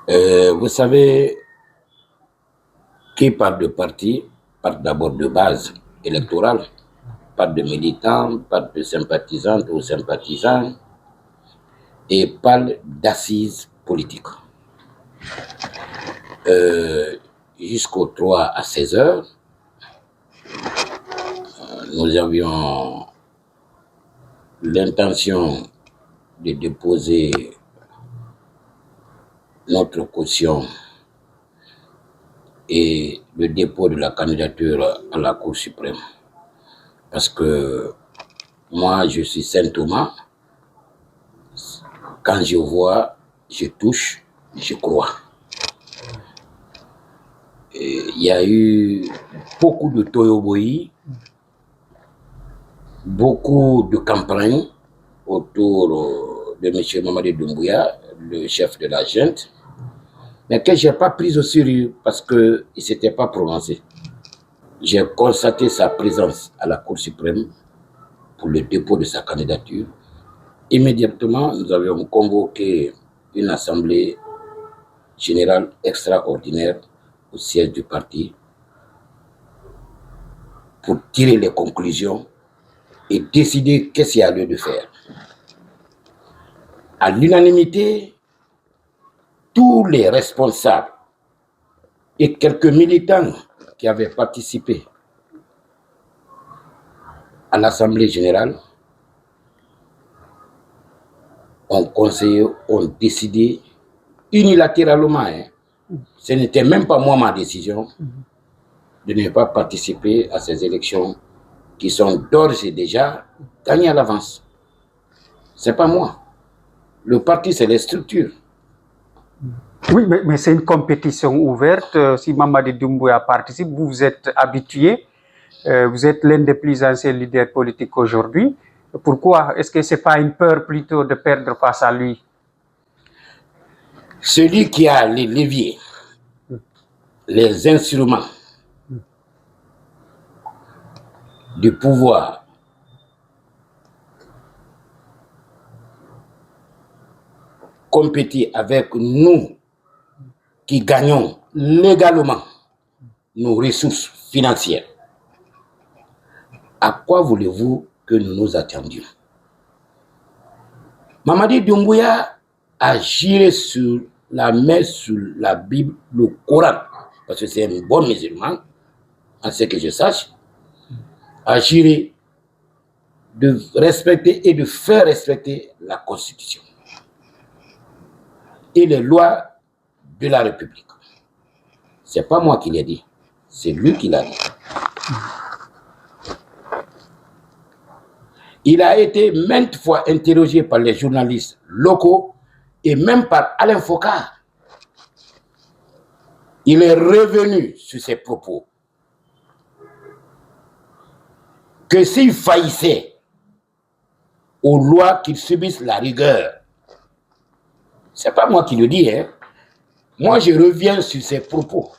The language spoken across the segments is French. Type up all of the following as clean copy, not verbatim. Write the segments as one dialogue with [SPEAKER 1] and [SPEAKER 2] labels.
[SPEAKER 1] Vous savez, qui parle de parti, parle d'abord de base électorale, parle de militants, parle de sympathisantes ou sympathisants, et parle d'assises politiques. Jusqu'au 3 à 16 heures, nous avions l'intention de déposer notre caution et le dépôt de la candidature à la Cour suprême. Parce que moi, je suis Saint Thomas. Quand je vois, je touche, je crois. Il y a eu beaucoup de toyoboyi, beaucoup de campagnes autour de M. Mamadi Doumbouya, le chef de la junte, mais que je n'ai pas pris au sérieux parce qu'il ne s'était pas prononcé. J'ai constaté sa présence à la Cour suprême pour le dépôt de sa candidature. Immédiatement, nous avions convoqué une assemblée générale extraordinaire au siège du parti pour tirer les conclusions et décider qu'est-ce qu'il y a lieu de faire. À l'unanimité, tous les responsables et quelques militants qui avaient participé à l'Assemblée générale ont conseillé, ont décidé unilatéralement, ce n'était même pas moi ma décision, de ne pas participer à ces élections qui sont d'ores et déjà gagnées à l'avance. Ce n'est pas moi. Le parti, c'est les structures.
[SPEAKER 2] Oui, mais c'est une compétition ouverte. Si Mamadi Doumbouya participe, vous êtes habitué. Vous êtes l'un des plus anciens leaders politiques aujourd'hui. Pourquoi? Est-ce que ce n'est pas une peur plutôt de perdre face à lui?
[SPEAKER 1] Celui qui a les leviers, les instruments du pouvoir compétit avec nous qui gagnons légalement nos ressources financières. À quoi voulez-vous que nous nous attendions? Mamadi Doumbouya a géré sur la main, sur la Bible, le Coran, parce que c'est un bon musulman, à ce que je sache, a géré de respecter et de faire respecter la Constitution et les lois de la République. Ce n'est pas moi qui l'ai dit, c'est lui qui l'a dit. Il a été maintes fois interrogé par les journalistes locaux et même par Alain Foucault. Il est revenu sur ses propos que s'il faillissait aux lois qu'il subisse la rigueur, ce n'est pas moi qui le dis, hein. Moi je reviens sur ses propos.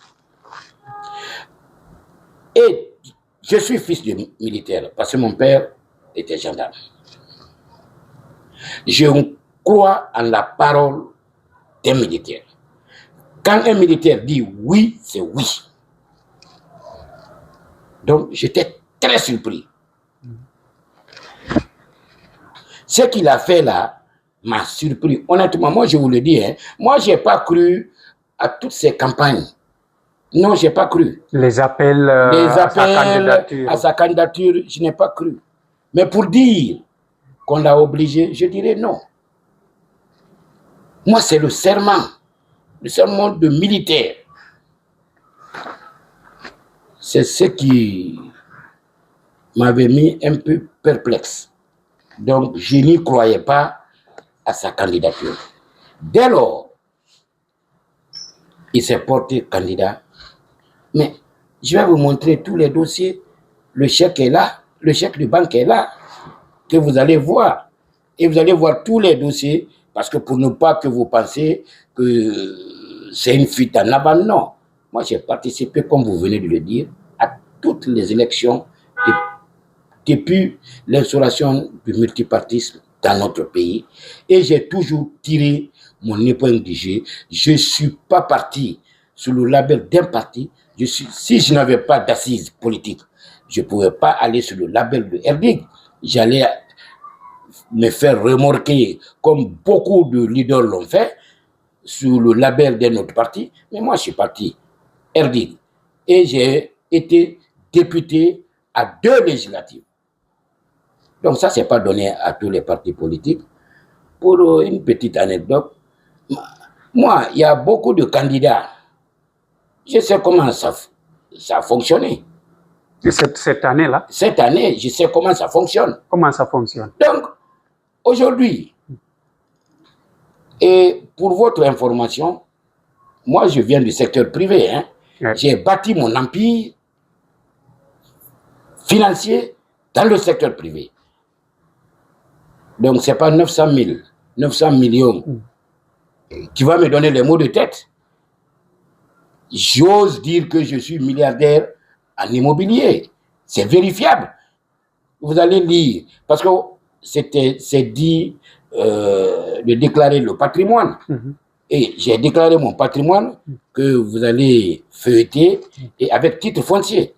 [SPEAKER 1] Et je suis fils de militaire parce que mon père était gendarme. Je crois en la parole d'un militaire. Quand un militaire dit oui, c'est oui. Donc j'étais très surpris. Ce qu'il a fait là m'a surpris. Honnêtement, moi je vous le dis, hein, moi je n'ai pas cru à toutes ces campagnes. Non, je n'ai pas cru.
[SPEAKER 2] Les appels, à
[SPEAKER 1] sa candidature, je n'ai pas cru. Mais pour dire qu'on l'a obligé, je dirais non. Moi, c'est le serment de militaire. C'est ce qui m'avait mis un peu perplexe. Donc, je n'y croyais pas à sa candidature. Dès lors, il s'est porté candidat. Mais je vais vous montrer tous les dossiers. Le chèque est là, le chèque de banque est là, que vous allez voir. Et vous allez voir tous les dossiers, parce que pour ne pas que vous pensiez que c'est une fuite en avant, non. Moi, j'ai participé, comme vous venez de le dire, à toutes les élections depuis l'instauration du multipartisme dans notre pays. Et j'ai toujours tiré mon épingle du jeu. Je ne suis pas parti sous le label d'un parti. Si je n'avais pas d'assises politiques, je ne pouvais pas aller sur le label de RDIG. J'allais me faire remorquer, comme beaucoup de leaders l'ont fait, sous le label d'un autre parti. Mais moi, je suis parti RDIG. Et j'ai été député à 2 législatives. Donc ça, ce n'est pas donné à tous les partis politiques. Pour une petite anecdote, moi, il y a beaucoup de candidats. Je sais comment ça a fonctionné.
[SPEAKER 2] Cette année-là?
[SPEAKER 1] Cette année, je sais comment ça fonctionne.
[SPEAKER 2] Comment ça fonctionne?
[SPEAKER 1] Donc, aujourd'hui, et pour votre information, moi, je viens du secteur privé. Hein. Ouais. J'ai bâti mon empire financier dans le secteur privé. Donc, ce n'est pas 900 millions qui va me donner les mots de tête. J'ose dire que je suis milliardaire en immobilier. C'est vérifiable. Vous allez lire. Parce que c'est dit de déclarer le patrimoine. Et j'ai déclaré mon patrimoine que vous allez feuilleter et avec titre foncier.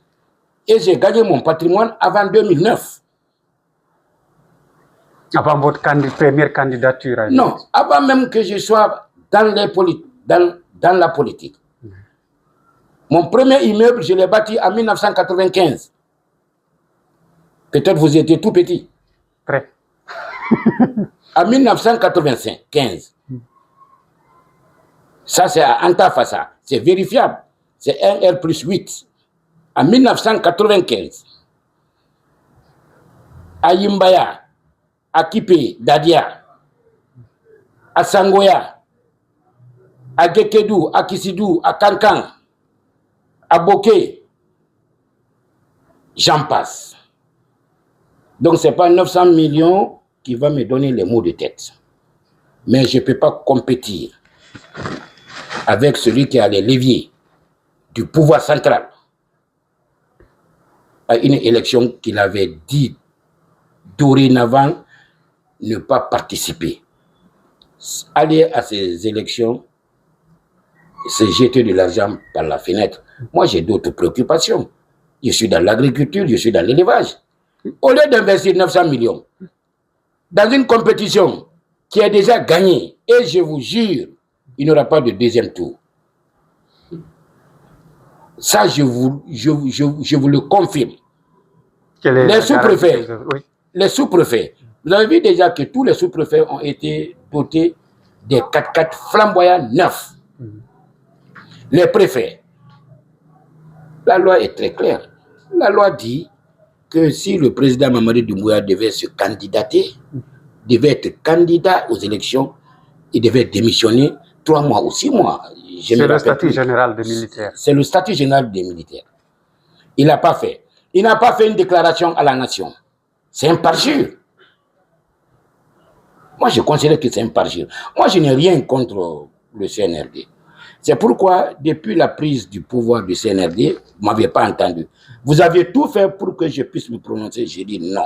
[SPEAKER 1] Et j'ai gagné mon patrimoine avant 2009.
[SPEAKER 2] Avant votre première candidature?
[SPEAKER 1] Non, avant même que je sois dans la politique. Mon premier immeuble, je l'ai bâti en 1995. Peut-être vous étiez tout petit.
[SPEAKER 2] Très.
[SPEAKER 1] En 1995. Ça, c'est à Antafassa. C'est vérifiable. C'est 1R+8. En 1995. À Yimbaya, à Kipé, Dadia, à Sangoya, à Gekedou, à Kisidou, à Kankan, à Boké, j'en passe. Donc, ce n'est pas 900 millions qui va me donner les mots de tête. Mais je ne peux pas compétir avec celui qui a les leviers du pouvoir central à une élection qu'il avait dit dorénavant ne pas participer. Aller à ces élections, c'est jeter de l'argent par la fenêtre. Moi, j'ai d'autres préoccupations. Je suis dans l'agriculture, je suis dans l'élevage. Au lieu d'investir 900 millions dans une compétition qui est déjà gagnée, et je vous jure, il n'y aura pas de deuxième tour. Ça, je vous le confirme. Les sous-préfets, oui. Les sous-préfets, vous avez vu déjà que tous les sous-préfets ont été dotés des 4x4 flamboyants neufs. Les préfets, la loi est très claire. La loi dit que si le président Mamadi Doumbouya devait se candidater, devait être candidat aux élections, il devait démissionner 3 mois ou 6 mois.
[SPEAKER 2] C'est le statut général des militaires.
[SPEAKER 1] C'est le statut général des militaires. Il n'a pas fait. Il n'a pas fait une déclaration à la nation. C'est un parjure. Moi, je considère que c'est un parjure. Moi, je n'ai rien contre le CNRD. C'est pourquoi, depuis la prise du pouvoir du CNRD, vous ne m'avez pas entendu. Vous avez tout fait pour que je puisse me prononcer. J'ai dit non.